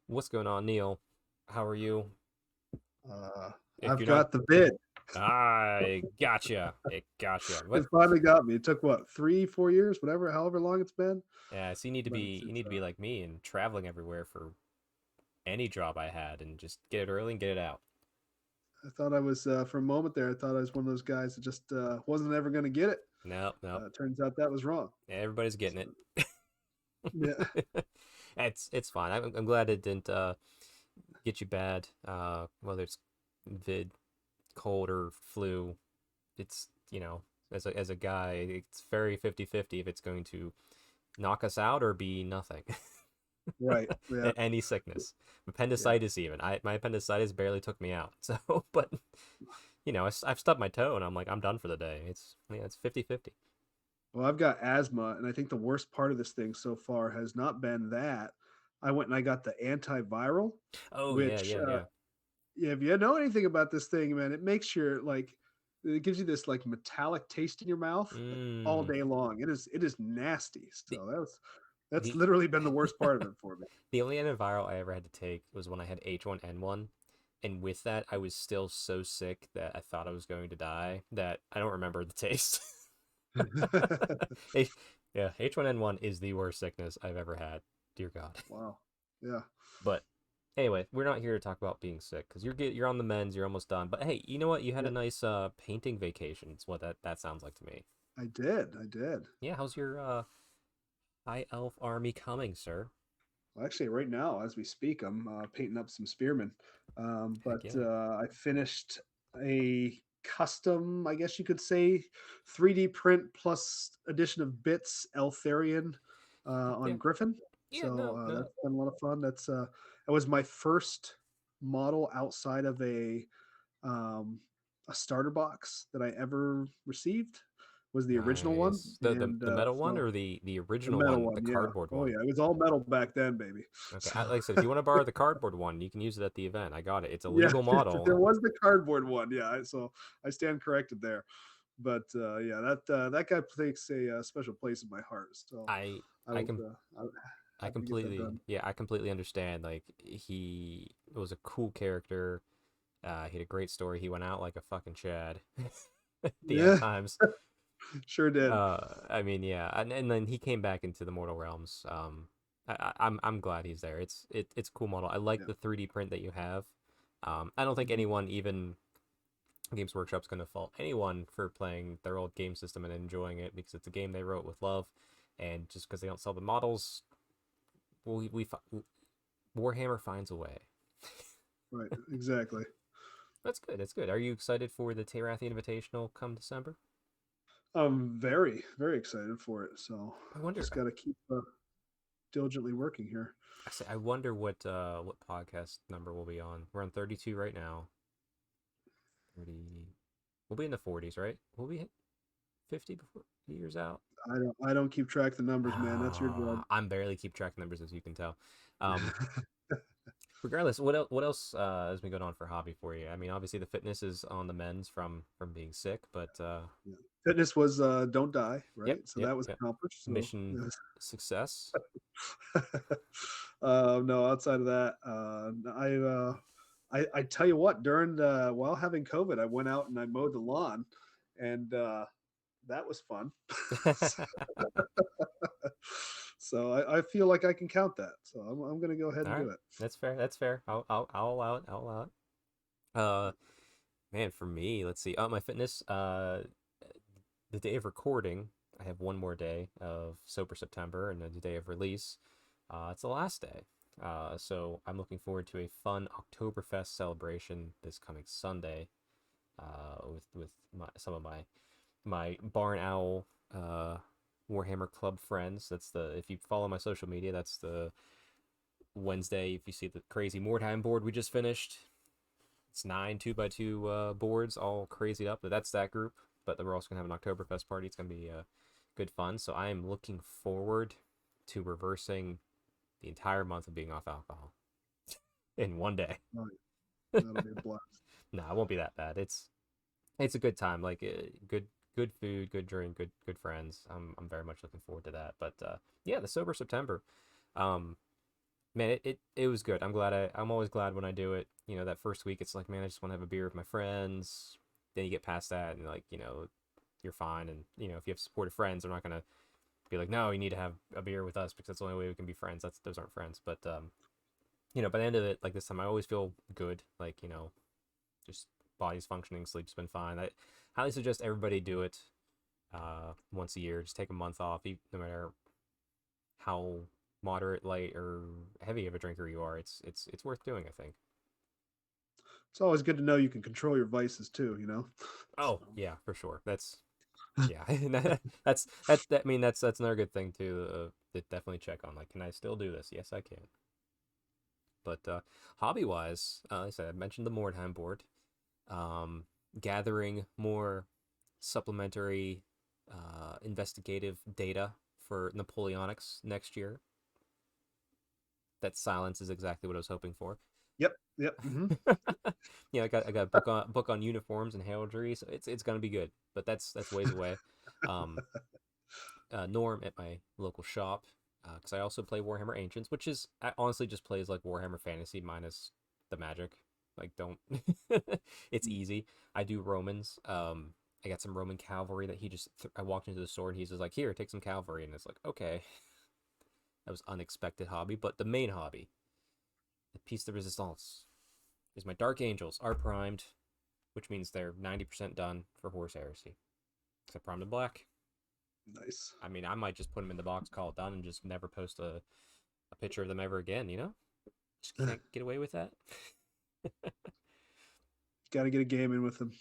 What's going on, Neil? How are you? If I've you're not, got the bid. I gotcha. It gotcha. It What? finally got me. It took what, 3, 4 years, whatever, however long it's been. Yeah, so you need to But be like me and traveling everywhere for any job I had, and just get it early and get it out. I thought I was for a moment there. I thought I was one of those guys that just wasn't ever going to get it. No, no, Turns out that was wrong. everybody's getting So, it. yeah, It's fine. I'm glad it didn't get you bad. Whether it's vid, cold, or flu, it's as a guy, it's very 50-50 if it's going to knock us out or be nothing. right. Yeah, Any sickness, yeah. appendicitis even. My appendicitis barely took me out. So, but I've stubbed my toe and I'm like, I'm done for the day. It's 50-50. Well, I've got asthma, and I think the worst part of this thing so far has not been that. I went and I got the antiviral, Oh yeah, which yeah, yeah. yeah, if you know anything about this thing, man, it makes your it gives you this like metallic taste in your mouth all Mm. day long. It is nasty. The So that's the literally been the worst part of it for me. the only antiviral I ever had to take was when I had H1N1, and with that, I was still so sick that I thought I was going to die that I don't remember the taste. H- yeah, H1N1 is the worst sickness I've ever had. Dear God. Wow. Yeah, But anyway, we're not here to talk about being sick because you're on the mends, you're almost done. But hey, you know what? You had a yeah. nice painting vacation. It's what that sounds like to me. I did. I did. Yeah, how's your high elf army coming, sir? Well, actually, right now, as we speak, I'm painting up some spearmen. Heck But yeah. I finished a custom, I guess you could say, 3D print plus addition of bits Eltharion Yeah. on Griffin. Yeah, So no, no. that's been a lot of fun. That was my first model outside of um, a starter box that I ever received. Was the original one, Nice. The and the metal one so or the the original metal one, one, the yeah. cardboard Oh one? yeah, it was all metal back then, baby. Okay. So Like I said, if you want to borrow the cardboard one, you can use it at the event. I got it. It's a yeah, legal there model. was the cardboard one. Yeah, so I stand corrected there. But yeah, that guy takes a special place in my heart. So I I I was can I happy to get that completely, done. yeah, I completely understand. Like he was a cool character. He had a great story. He went out like a fucking Chad at the end Yeah, times. sure did. I mean, yeah, and then he came back into the mortal realms. I'm glad he's there. It's a cool model. I like Yeah. the 3D print that you have. I don't think Mhm. anyone, even Games Workshop's, gonna fault anyone for playing their old game system and enjoying it because it's a game they wrote with love, and just because they don't sell the models, Warhammer finds a way. Right, exactly. That's good. That's good. Are you excited for the Terathi Invitational come December? I'm very, very excited for it. So I wonder. just got to keep diligently working here. I wonder what podcast number we'll be on. We're on 32 right now. 30. We'll be in the 40s, right? We'll be hit 50 before the year's out. I don't keep track of the numbers, man. That's your job. I'm barely keep track of numbers, as you can tell. Um, Regardless, what else has been going on for hobby for you? I mean, obviously the fitness is on the mends from being sick, but Yeah. Fitness was don't die, yep, right? So yep, that was yep. accomplished. So Mission yes. success. No, outside of that, I tell you what, during while having COVID, I went out and I mowed the lawn, and that was fun. So I feel like I can count that. So I'm going to go ahead All and right, do it. that's fair. That's fair. I'll allow it. I'll allow it. Uh, Man, for me, let's see. My fitness. The day of recording, I have one more day of Sober September, and then the day of release, it's the last day. So I'm looking forward to a fun Oktoberfest celebration this coming Sunday, with some of my my Barn Owl Warhammer Club friends. That's the if you follow my social media, that's the Wednesday. If you see the crazy Mordheim board we just finished, it's 9 2x2 boards, all crazied up. But that's that group. But then we're also gonna have an Oktoberfest party. It's gonna be good fun. So I am looking forward to reversing the entire month of being off alcohol in one day. Oh, that'll be a blast. No, it won't be that bad. It's a good time. Like good food, good drink, good friends. I'm very much looking forward to that. But yeah, the sober September. Um, man, it was good. I'm always glad when I do it. You know, that first week it's like, man, I just want to have a beer with my friends. Then you get past that and like, you're fine. And if you have supportive friends, they're not gonna be like, no, you need to have a beer with us because that's the only way we can be friends. Those aren't friends. But by the end of it, like this time, I always feel good. Like just body's functioning, sleep's been fine. I highly suggest everybody do it once a year. Just take a month off, no matter how moderate, light, or heavy of a drinker you are. It's worth doing, I think. It's always good to know you can control your vices too, you know? Oh So, yeah, for sure. Yeah, I mean that's another good thing to definitely check on. Like, can I still do this? Yes, I can. But hobby wise, like I said, I mentioned the Mordheim board. Um, Gathering more supplementary investigative data for Napoleonics next year. That silence is exactly what I was hoping for. yep, yep. I got a book on uniforms and heraldry, so it's gonna be good. But that's ways away. Um, Norm at my local shop, because I also play Warhammer Ancients, which is I honestly just plays like Warhammer Fantasy minus the magic. Like, don't. It's easy. I do Romans. I got some Roman cavalry that I walked into the store and he's just like, here, take some cavalry, and it's like, okay, that was unexpected hobby. But the main hobby, the piece de resistance, is my Dark Angels are primed, which means they're 90% done for Horse Heresy. Because I primed in black. Nice. I mean, I might just put them in the box, call it done, and just never post a picture of them ever again, you know? Just can't get away with that. Got to get a game in with them.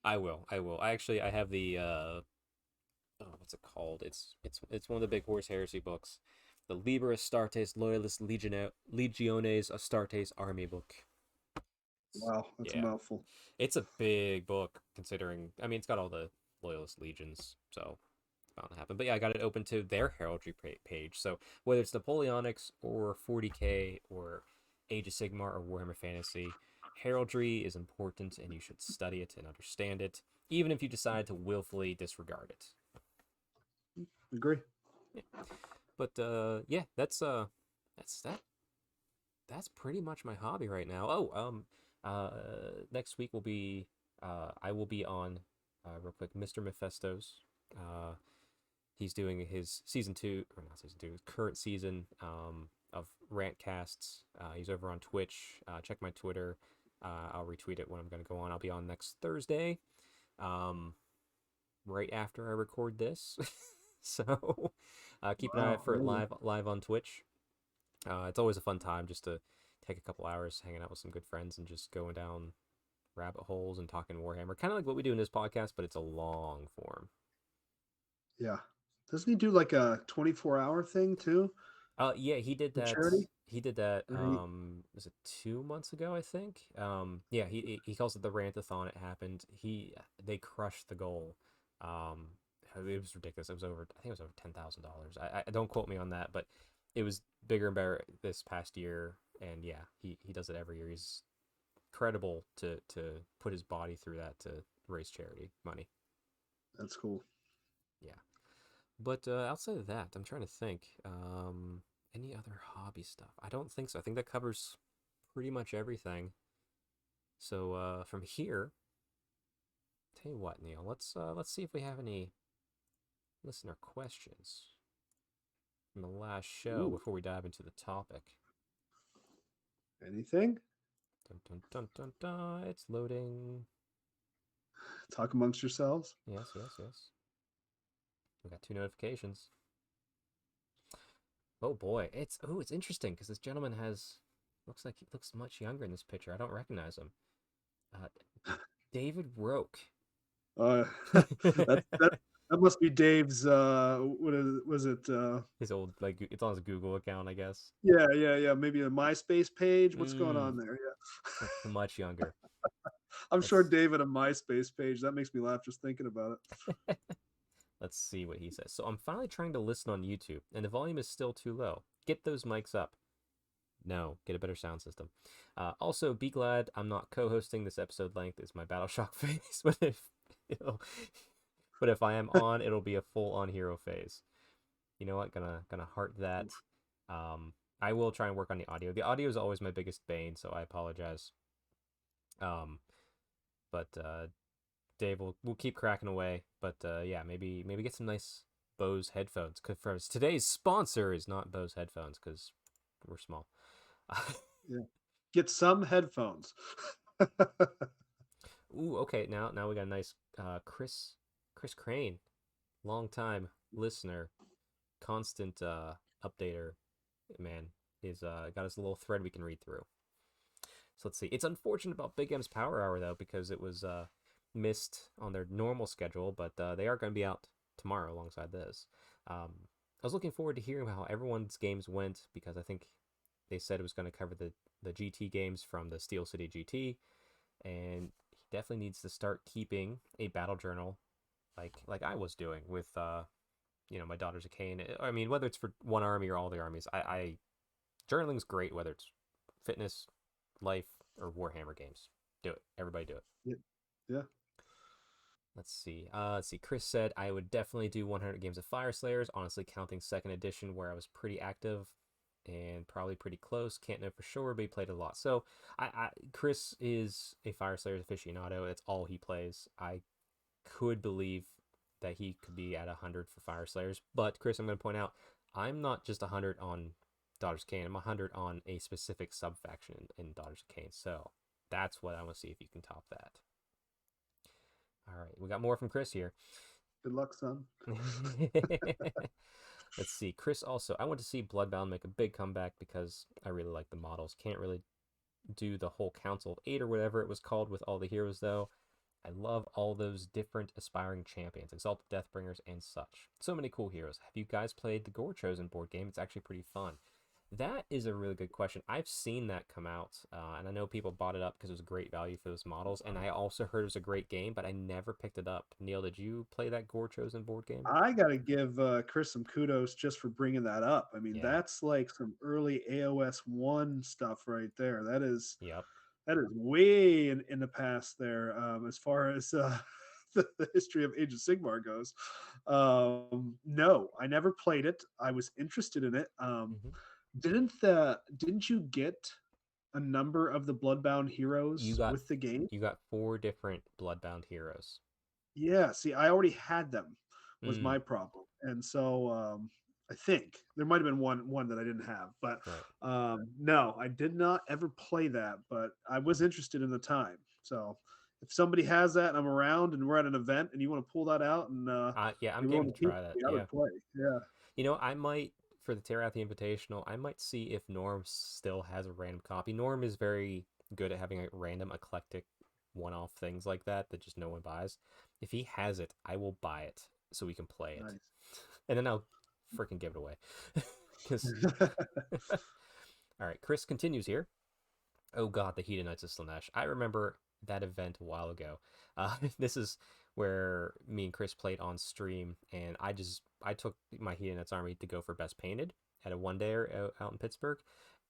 I will. I will. I have the oh, what's it called? It's one of the big Horse Heresy books. The Liber Astartes Loyalis Legiones Astartes Army book. Wow, that's a Yeah. mouthful. It's a big book considering I mean it's got all the Loyalist legions, so it's bound to happen. But yeah, I got it open to their heraldry page. So whether it's Napoleonics or 40K or Age of Sigmar or Warhammer Fantasy, heraldry is important and you should study it and understand it, even if you decide to willfully disregard it. Agree. Yeah. But yeah, that's that. That's pretty much my hobby right now. Oh, next week will be I will be on real quick, Mr. Mephisto's. Uh, he's doing his season two, or not season two, his current season of rant casts. He's over on Twitch. Check my Twitter. I'll retweet it when I'm going to go on. I'll be on next Thursday, um, right after I record this. So keep an eye Wow, out for it early. live on Twitch. It's always a fun time just to take a couple hours hanging out with some good friends and just going down rabbit holes and talking Warhammer. Kind of like what we do in this podcast, but it's a long form. Yeah. Doesn't he do like a 24-hour thing too Yeah, he did for that. charity? He did that. Or he, Was it 2 months ago? I think. Yeah, he calls it the Rantathon. It happened. They crushed the goal. Um, it was ridiculous. It was over. I think it was over $10,000. I don't quote me on that, but it was bigger and better this past year. And yeah, he does it every year. He's credible to put his body through that to raise charity money. that's cool. Yeah. But outside of that, I'm trying to think. Any other hobby stuff? I don't think so. I think that covers pretty much everything. So from here, tell you what, Neil. Let's see if we have any listener questions from the last show Ooh, before we dive into the topic. anything? Dun dun dun dun dun. It's loading. Talk amongst yourselves. Yes, yes, yes. We got two notifications. Oh boy, it's interesting because this gentleman he looks much younger in this picture. I don't recognize him. Uh, David Roke. Uh, that that must be Dave's. What is, was it? His old like it's on his Google account, I guess. Yeah, yeah, yeah. Maybe a MySpace page. What's going Mm, on there? Yeah, much younger. I'm sure Let's Dave had a MySpace page. That makes me laugh just thinking about it. let's see what he says. So I'm finally trying to listen on YouTube, and the volume is still too low. Get those mics up. No, get a better sound system. Also, be glad I'm not co-hosting. This episode length is my Battleshock phase, it'll, but if I am on, it'll be a full-on hero phase. You know what? Gonna heart that. I will try and work on the audio. The audio is always my biggest bane, so I apologize. Um, but Dave will keep cracking away. But yeah, maybe get some nice Bose headphones. Cause today's sponsor is not Bose headphones because we're small. Yeah, get some headphones. Ooh, okay. Now we got a nice Chris Crane, long time listener, constant updater. Man, is got us a little thread we can read through. So let's see. It's unfortunate about Big M's Power Hour though because it was missed on their normal schedule, but they are going to be out tomorrow alongside this. I was looking forward to hearing how everyone's games went because I think they said it was going to cover the GT games from the Steel City GT, and he definitely needs to start keeping a battle journal like I was doing with my Daughters of Cain. I mean, whether it's for one army or all the armies, I journaling's great. Whether it's fitness, life, or Warhammer games, do it. Everybody do it. Yeah, yeah. Let's see. Chris said I would definitely do 100 games of Fire Slayers. Honestly, counting second edition where I was pretty active and probably pretty close. Can't know for sure, but he played a lot. So Chris is a Fire Slayers aficionado. That's all he plays. I could believe that he could be at 100 for Fire Slayers. But Chris, I'm going to point out, I'm not just 100 on Daughters of Cain. I'm 100 on a specific sub faction in Daughters of Cain. So that's what I want to see if you can top that. All right, we got more from Chris here. Good luck, son. Let's see. Chris also, I want to see Bloodbound make a big comeback because I really like the models. Can't really do the whole Council of Eight or whatever it was called with all the heroes, though. I love all those different aspiring champions, Exalted Deathbringers, and such. So many cool heroes. Have you guys played the Gore Chosen board game? It's actually pretty fun. That is a really good question. I've seen that come out, and I know people bought it up because it was a great value for those models. And I also heard it was a great game, but I never picked it up. Neil, did you play that Gore Chosen board game? I got to give Chris some kudos just for bringing that up. I mean, Yeah. that's like some early AOS one stuff right there. Yep. That is way in the past there, as far as the history of Age of Sigmar goes. No, I never played it. I was interested in it. Hmm. Didn't you get a number of the Bloodbound You heroes got with the game? you got four different Bloodbound heroes. Yeah, see, I already had them was Mm, my problem. And so I think there might have been one that I didn't have, but right. no, I did not ever play that, but I was interested in the time. So if somebody has that and I'm around and we're at an event and you want to pull that out and Yeah, I'm you're game willing to to teach try that. me, I Yeah. would play. Yeah. I might for the Terrathi Invitational. I might see if Norm still has a random copy. Norm is very good at having a random eclectic one-off things like that just no one buys. If he has it, I will buy it so we can play it, Nice. and then I'll freaking give it away. Because all right, Chris continues here. Oh God, the Hedonites of Slanesh. I remember that event a while ago. This is where me and Chris played on stream, and I took my Hedonites army to go for best painted at a one day out in Pittsburgh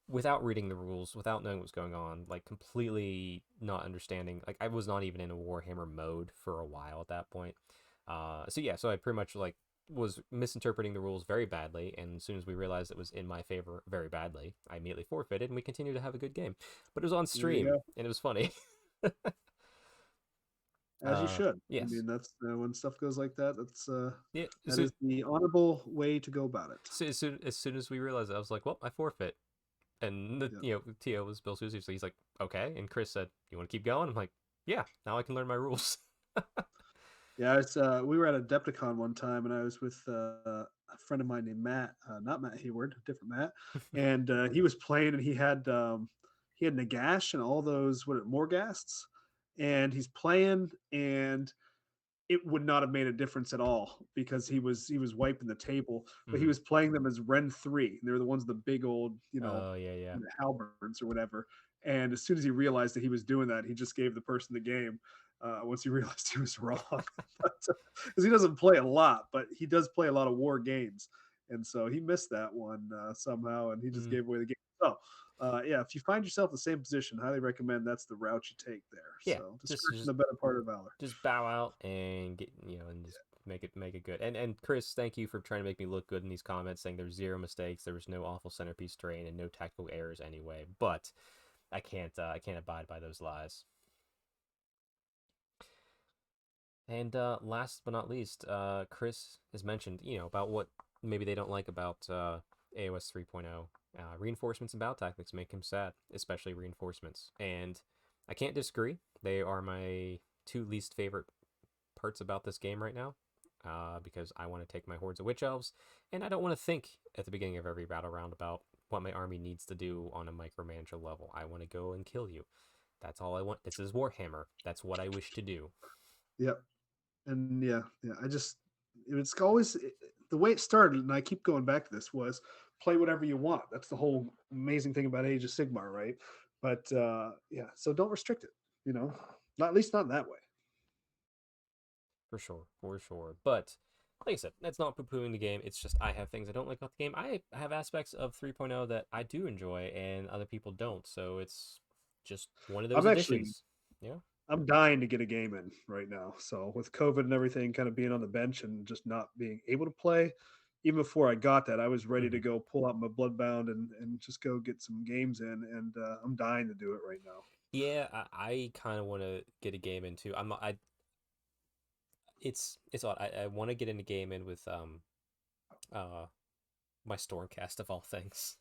without reading the rules, without knowing what was going on, like completely not understanding. Like I was not even in a Warhammer mode for a while at that point. So I pretty much like was misinterpreting the rules very badly, and as soon as we realized it was in my favor very badly, I immediately forfeited, and we continued to have a good game. But it was on There you stream, go. and it was funny. As you should. I Yes, mean, that's when stuff goes like that. yeah. That is the honorable way to go about it. As soon as we realized it, I was like, "Well, I forfeit." And Yeah. Tio was Bill Susie, so he's like, "Okay." And Chris said, "You want to keep going?" I'm like, "Yeah." Now I can learn my rules. Yeah, we were at Adepticon one time, and I was with a friend of mine named Matt, not Matt Hayward, different Matt, and he was playing, and he had Nagash and all those Morghasts, and he's playing, and it would not have made a difference at all because he was wiping the table, but he Mm-hmm. was playing them as Ren 3. They were the ones the big old, Oh yeah, yeah. halberds or whatever. And as soon as he realized that he was doing that, he just gave the person the game. Once he realized he was wrong, because he doesn't play a lot, but he does play a lot of war games, and so he missed that one somehow, and he just Mm, gave away the game. So, yeah, if you find yourself in the same position, highly recommend that's the route you take there. yeah. So, Just discretion just the better part of valor. just bow out and get and just make it good. And Chris, thank you for trying to make me look good in these comments, saying there's zero mistakes, there was no awful centerpiece terrain, and no tactical errors anyway. But I can't abide by those lies. And last but not least, Chris has mentioned, about what maybe they don't like about AOS 3.0. Reinforcements and battle tactics make him sad, especially reinforcements. And I can't disagree. They are my two least favorite parts about this game right now. Because I want to take my hordes of witch elves, and I don't want to think at the beginning of every battle round about what my army needs to do on a micromanager level. I want to go and kill you. That's all I want. This is Warhammer. That's what I wish to do. Yep. And yeah, yeah, it's always the way it started, and I keep going back to this was play whatever you want. That's the whole amazing thing about Age of Sigmar, right? But yeah, so don't restrict it. Not at least not in that way. For sure, for sure. But like I said, that's not poo-pooing the game. It's just I have things I don't like about the game. I have aspects of 3.0 that I do enjoy and other people don't. So it's just one of those I'm actually additions. Yeah. I'm dying to get a game in right now. So with COVID and everything kind of being on the bench and just not being able to play, even before I got that, I was ready to Mm-hmm. go pull out my Bloodbound and just go get some games in. And I'm dying to do it right now. Yeah, I kind of want to get a game into. I it's odd. I want to get into game in with uh my Stormcast of all things.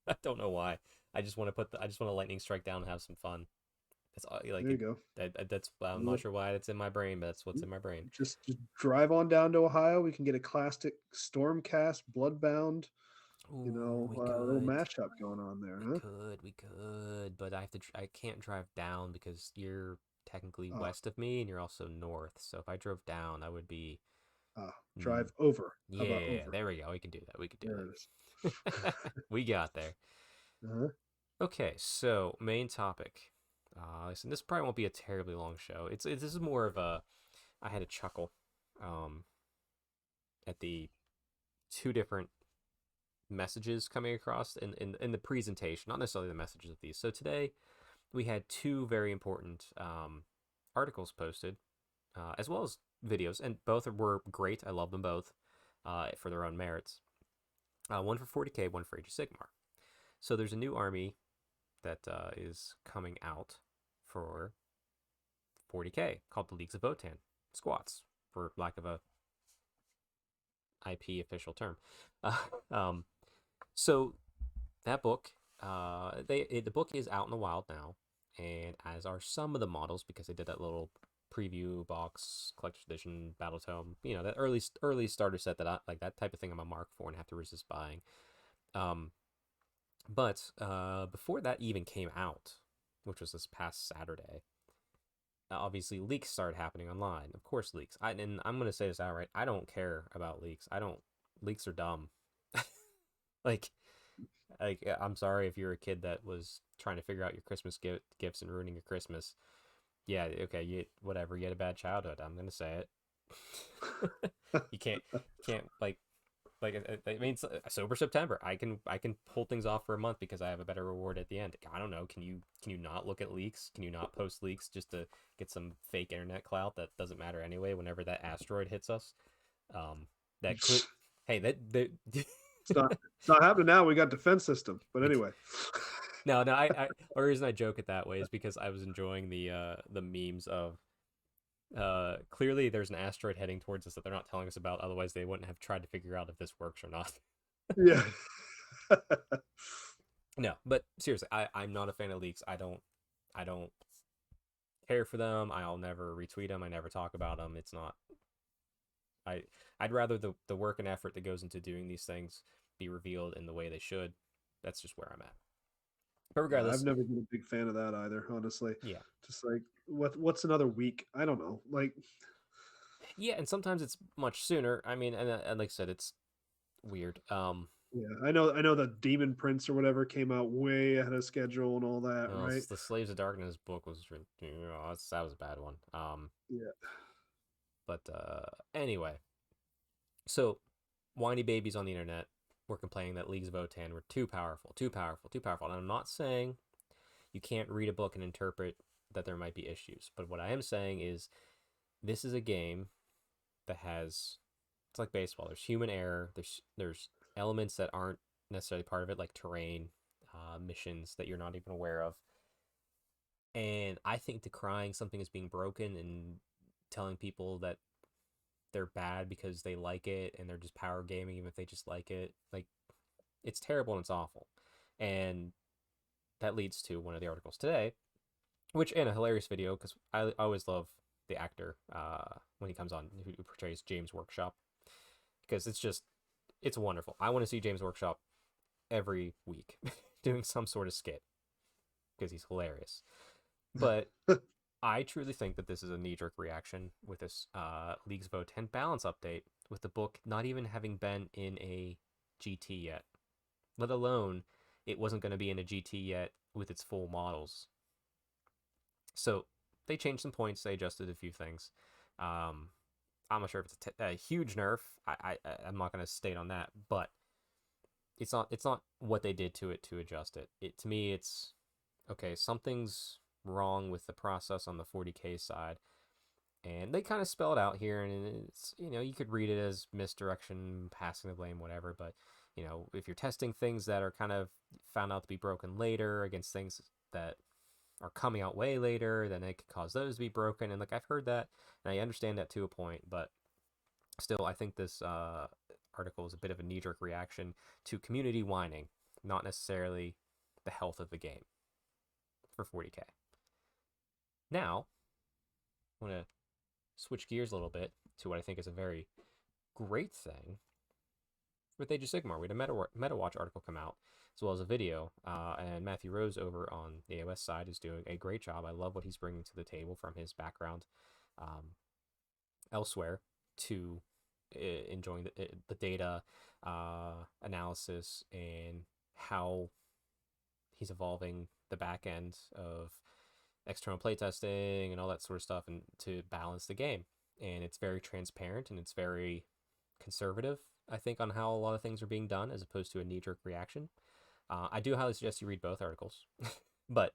I don't know why. I just want to lightning strike down and have some fun. That's like There you it. go. That's I'm not Well, sure why it's in my brain, but that's what's in my brain. just drive on down to Ohio. We can get a classic Stormcast, Bloodbound, Ooh, we a little could. mashup going on there, huh? We could, but I can't drive down because you're technically Ah, west of me and you're also north. So if I drove down, I would be. Mm, drive over. How about yeah, over? there we go. We can do that. We could do There it is. that. We got there. Uh-huh. Okay, so main topic. Listen, this probably won't be a terribly long show. This is more of a. I had a chuckle, um, at the two different messages coming across in the presentation, not necessarily the messages of these. So today we had two very important articles posted, as well as videos, and both were great. I love them both for their own merits. One for 40K, one for Age of Sigmar. So there's a new army that is coming out for 40K called the Leagues of Votann squats, for lack of a IP official term. Uh, um, so that book, the book is out in the wild now, and as are some of the models because they did that little preview box, collector's edition, battle tome. That early starter set that I like, that type of thing. I'm a mark for and have to resist buying. Um, but before that even came out, which was this past Saturday, obviously leaks started happening online. Of course, leaks. And I'm gonna say this outright. I don't care about leaks. I don't. Leaks are dumb. like I'm sorry if you're a kid that was trying to figure out your Christmas gifts and ruining your Christmas. Yeah, okay, whatever. You had a bad childhood. I'm gonna say it. You can't it means sober September. I can pull things off for a month because I have a better reward at the end. I don't know. Can you not look at leaks? Can you not post leaks just to get some fake internet clout that doesn't matter anyway? Whenever that asteroid hits us, that clip. Hey, that It's not happening now. We got defense system. But we anyway. no. The reason I joke it that way is because I was enjoying the memes of clearly there's an asteroid heading towards us that they're not telling us about. Otherwise, they wouldn't have tried to figure out if this works or not. Yeah. No, but seriously, I'm not a fan of leaks. I don't care for them. I'll never retweet them. I never talk about them. It's not. I I'd rather the work and effort that goes into doing these things be revealed in the way they should. That's just where I'm at. But Yeah, I've regardless, never been a big fan of that either, honestly. yeah, Just like what's another week? I don't know. Like Yeah, and sometimes it's much sooner. I mean, and like I said, it's weird. Yeah, I know that Demon Prince or whatever came out way ahead of schedule and all that, No, right? the Slaves of Darkness book was, that was a bad one. Yeah. But anyway, so whiny babies on the internet were complaining that Leagues of Votann were too powerful, too powerful, too powerful. And I'm not saying you can't read a book and interpret that there might be issues, but what I am saying is this is a game that has, it's like baseball. There's human error. There's elements that aren't necessarily part of it, like terrain, missions that you're not even aware of. And I think decrying something as being broken and telling people that they're bad because they like it and they're just power gaming even if they just like it, like, it's terrible and it's awful. And that leads to one of the articles today, which in a hilarious video because I always love the actor when he comes on who portrays James Workshop because it's wonderful. I want to see James Workshop every week doing some sort of skit because he's hilarious. But I truly think that this is a knee jerk reaction with this Leagues Vote 10 balance update, with the book not even having been in a GT yet, let alone it wasn't going to be in a GT yet with its full models. So they changed some points, they adjusted a few things. Um, I'm not sure if it's a huge nerf. I'm not going to state on that, but it's not what they did to it to adjust it. It to me it's okay. Something's wrong with the process on the 40K side, and they kind of spell it out here, and it's, you could read it as misdirection, passing the blame, whatever. But if you're testing things that are kind of found out to be broken later against things that are coming out way later, then it could cause those to be broken. And like I've heard that, and I understand that to a point, but still, I think this article is a bit of a knee jerk reaction to community whining, not necessarily the health of the game for 40K. Now, I want to switch gears a little bit to what I think is a very great thing with Age of Sigmar. We had a Metawatch article come out, as well as a video, and Matthew Rose over on the AOS side is doing a great job. I love what he's bringing to the table from his background elsewhere to enjoying the data analysis and how he's evolving the back end of external playtesting and all that sort of stuff, and to balance the game. And it's very transparent and it's very conservative, I think, on how a lot of things are being done as opposed to a knee jerk reaction. I do highly suggest you read both articles. But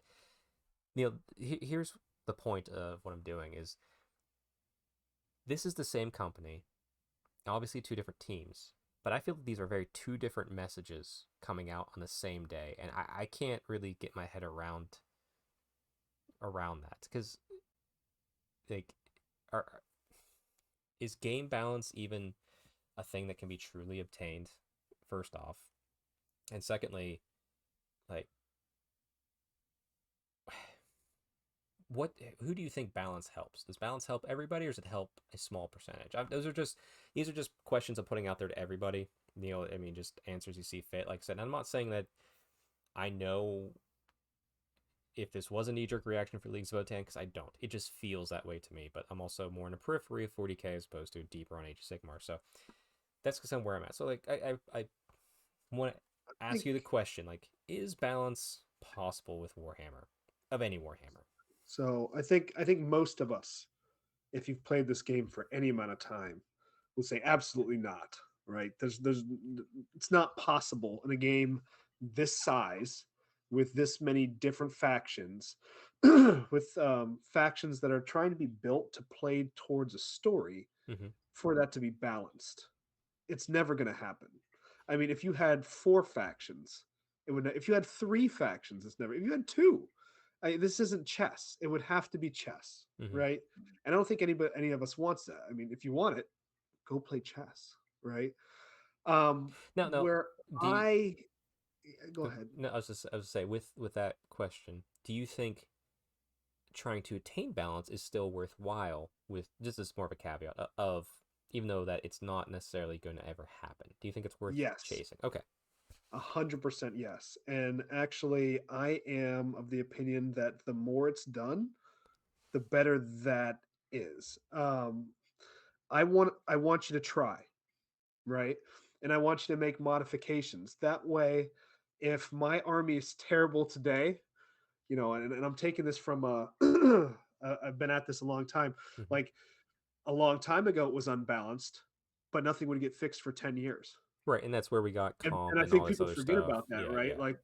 here's the point of what I'm doing is this is the same company, obviously two different teams, but I feel that these are very two different messages coming out on the same day, and I can't really get my head around that because, like, are is game balance even a thing that can be truly obtained? First off, and secondly, like, what who do you think balance helps? Does balance help everybody, or does it help a small percentage? These are just questions I'm putting out there to everybody. I mean, just answers you see fit. Like I said, I'm not saying that I know if this was a knee jerk reaction for Leagues of Votann, because I don't. It just feels that way to me. But I'm also more in the periphery of 40K as opposed to deeper on Age of Sigmar. So that's because I'm where I'm at. So, like, I want to I ask think you the question, like, is balance possible with Warhammer, of any Warhammer? so. I think most of us, if you've played this game for any amount of time, would say absolutely not. Right? There's it's not possible in a game this size with this many different factions, with factions that are trying to be built to play towards a story, Mm-hmm. for that to be balanced. It's never going to happen. I mean, if you had four factions, it would. If you had three factions, it's never. If you had two, this isn't chess. It would have to be chess, Mm-hmm. right? And I don't think any of us wants that. I mean, if you want it, go play chess, right? Um, Now, where do you? I go ahead. No, I was to say with that question, do you think trying to attain balance is still worthwhile? With just as more of a caveat of, even though that it's not necessarily going to ever happen, do you think it's worth Yes, chasing? Okay. 100% yes. And actually, I am of the opinion that the more it's done, the better that is. I want you to try, right? And I want you to make modifications. That way, if my army is terrible today, and I'm taking this from I've been at this a long time. Hmm. Like a long time ago, it was unbalanced, but nothing would get fixed for 10 years. Right, and that's where we got And comp I and think all this people other forget stuff. about that, Yeah, right? yeah. Like,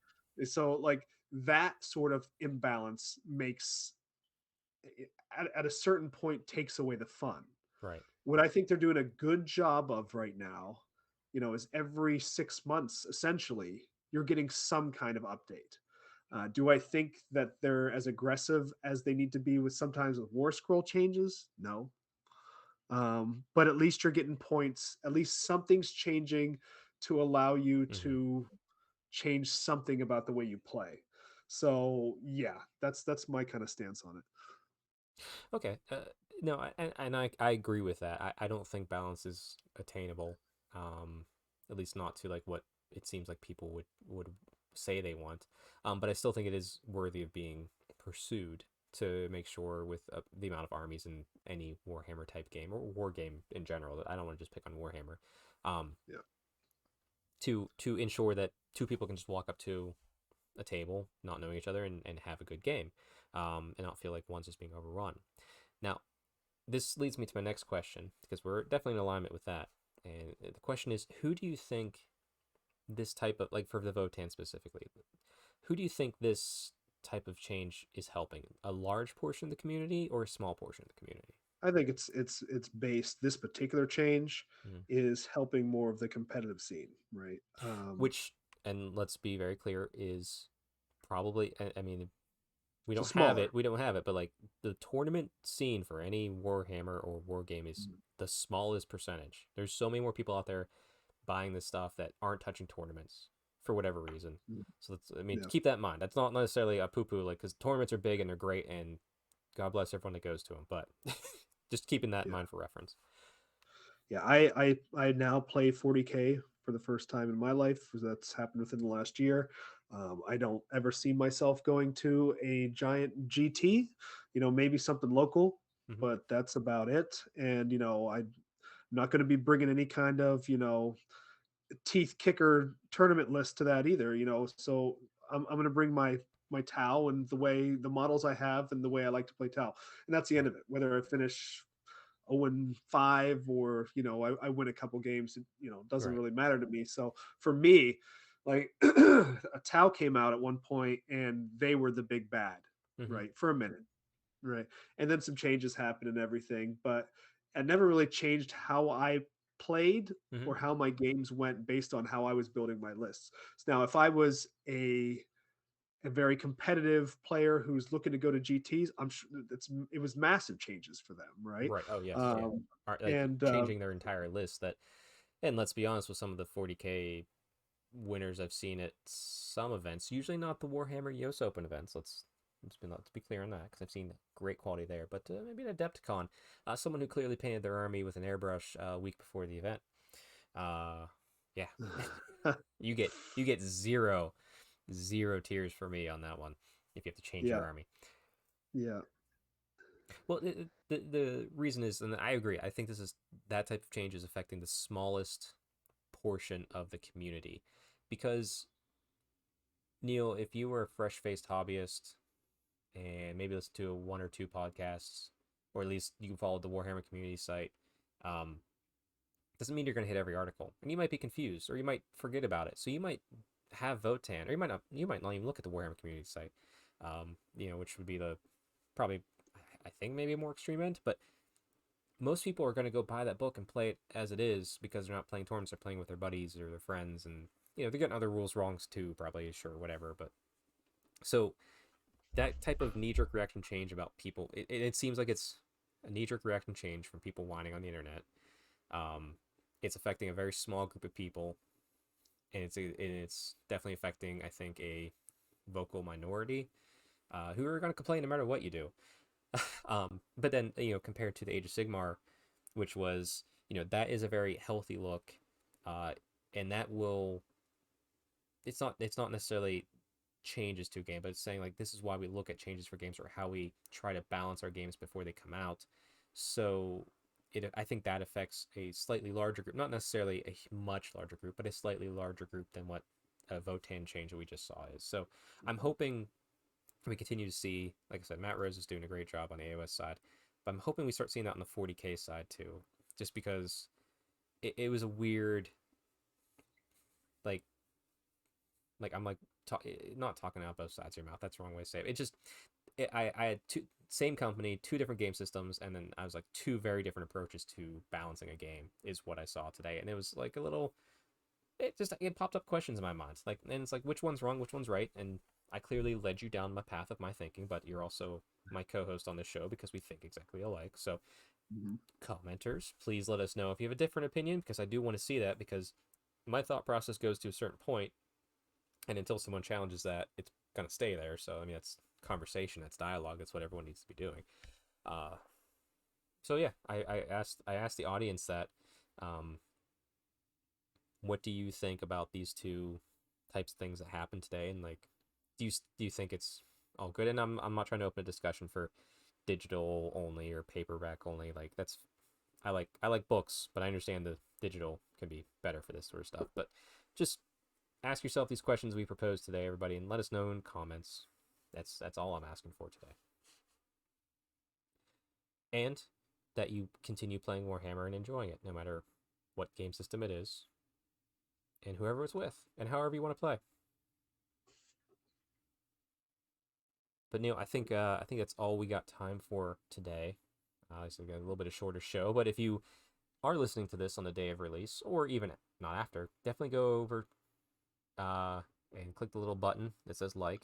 so like that sort of imbalance makes at a certain point takes away the fun. Right. What I think they're doing a good job of right now, is every 6 months, essentially, you're getting some kind of update. Do I think that they're as aggressive as they need to be with sometimes with war scroll changes? No. But at least you're getting points. At least something's changing to allow you Hmm. to change something about the way you play. So yeah, that's my kind of stance on it. Okay. No, and I agree with that. I don't think balance is attainable. At least not to like what it seems like people would say they want. But I still think it is worthy of being pursued to make sure with the amount of armies in any Warhammer type game or war game in general. I don't want to just pick on Warhammer. Um, Yeah. to ensure that two people can just walk up to a table, not knowing each other, and have a good game, and not feel like one's just being overrun. Now, this leads me to my next question because we're definitely in alignment with that. And the question is, who do you think this type of like for the Votann specifically, who do you think this type of change is helping? A large portion of the community or a small portion of the community? I think it's based this particular change Mm. is helping more of the competitive scene, right? Which, and let's be very clear, is probably. I mean, we So don't have smaller. it. We don't have it, but like the tournament scene for any Warhammer or war game is Mm, the smallest percentage. There's so many more people out there buying this stuff that aren't touching tournaments for whatever reason. mm, So that's, I mean, yeah, keep that in mind. That's not necessarily a poo poo, like, because tournaments are big and they're great, and God bless everyone that goes to them. But just keeping that in yeah, mind for reference. yeah. I now play 40K for the first time in my life. That's happened within the last year. I don't ever see myself going to a giant GT. Maybe something local, Hmm. but that's about it. And I'm not going to be bringing any kind of teeth kicker tournament list to that either. So I'm going to bring my Tau and the way the models I have and the way I like to play Tau, and that's the end Right. of it. Whether I finish 0-5 or I win a couple games, it doesn't Right. really matter to me. So for me, like a Tau came out at one point and they were the big bad, Hmm. right, for a minute, right, and then some changes happened and everything, but it never really changed how I played Hmm. or how my games went based on how I was building my lists. So now if I was a very competitive player who's looking to go to GTs, I'm sure it was massive changes for them, right? Right. Oh yes. Yeah. Um, Are like and changing their entire list. That, and let's be honest, with some of the 40K winners I've seen at some events, usually not the Warhammer US Open events. Let's be clear on that because I've seen great quality there. But maybe an Adepticon, someone who clearly painted their army with an airbrush a week before the event. Uh, yeah, you get zero tears for me on that one if you have to change yeah, your army. yeah, Well, the reason is, and I agree. I think this is that type of change is affecting the smallest portion of the community because Neil, if you were a fresh faced hobbyist and maybe listen to one or two podcasts, or at least you followed the Warhammer community site, um, doesn't mean you're going to hit every article, and you might be confused, or you might forget about it. So you might have Votann, or you might not even look at the Warhammer community site, which would be the probably, I think maybe a more extreme end, but most people are going to go buy that book and play it as it is because they're not playing tournaments, they're playing with their buddies or their friends, and they're getting other rules wrongs too, probably, sure, whatever. But so that type of knee jerk reaction change about people, it seems like it's a knee jerk reaction change from people whining on the internet. Um, it's affecting a very small group of people, and it's definitely affecting, I think, a vocal minority who are going to complain no matter what you do. But then compared to the Age of Sigmar, which was that is a very healthy look, uh, and that will it's not necessarily changes to a game, but it's saying like this is why we look at changes for games or how we try to balance our games before they come out. So I think that affects a slightly larger group, not necessarily a much larger group, but a slightly larger group than what a Votann change that we just saw is. So I'm hoping we continue to see, like I said, Matt Rose is doing a great job on the AOS side, but I'm hoping we start seeing that on the 40K side too, just because it was a weird, like, I'm like, not talking out both sides of your mouth. That's the wrong way to say it. It just, I had two, same company, two different game systems, and then I was like two very different approaches to balancing a game is what I saw today, and it was like a little, it popped up questions in my mind, like, and it's like which one's wrong, which one's right, and I clearly led you down my path of my thinking, but you're also my co-host on this show because we think exactly alike. So Mhm. commenters, please let us know if you have a different opinion because I do want to see that because my thought process goes to a certain point, and until someone challenges that, it's gonna stay there. So I mean, that's conversation, that's dialogue, that's what everyone needs to be doing. Uh, so yeah, I asked the audience that, um, what do you think about these two types of things that happened today, and like, do you think it's all good? And I'm not trying to open a discussion for digital only or paperback only. Like that's I like books, but I understand the digital can be better for this sort of stuff. But just ask yourself these questions we proposed today, everybody, and let us know in comments. That's all I'm asking for today. And that you continue playing Warhammer and enjoying it, no matter what game system it is, and whoever it's with, and however you want to play. But Neil, I think that's all we got time for today. So we got a little bit of shorter show, but if you are listening to this on the day of release, or even not after, definitely go over uh, and click the little button that says like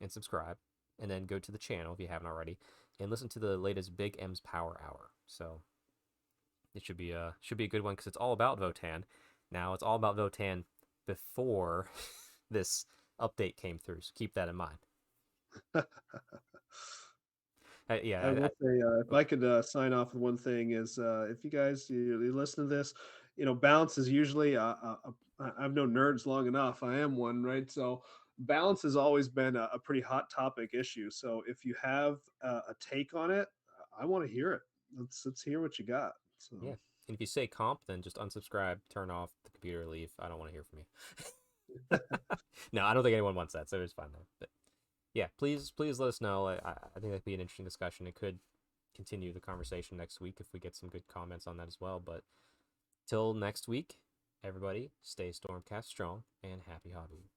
and subscribe, and then go to the channel if you haven't already, and listen to the latest Big M's Power Hour. So it should be a good one because it's all about Votann. Now it's all about Votann before this update came through, so keep that in mind. I Yeah, will say, if oh, I could sign off with one thing is, if you guys you listen to this, balance is usually. I've known nerds long enough. I am one, right? So balance has always been a pretty hot topic issue. So if you have a take on it, I want to hear it. Let's hear what you got. So yeah. And if you say comp, then just unsubscribe, turn off the computer, leave. I don't want to hear from you. No, I don't think anyone wants that, so it's fine though. But yeah, please let us know. I think that'd be an interesting discussion. It could continue the conversation next week if we get some good comments on that as well. But till next week, everybody, stay Stormcast strong and happy hobby.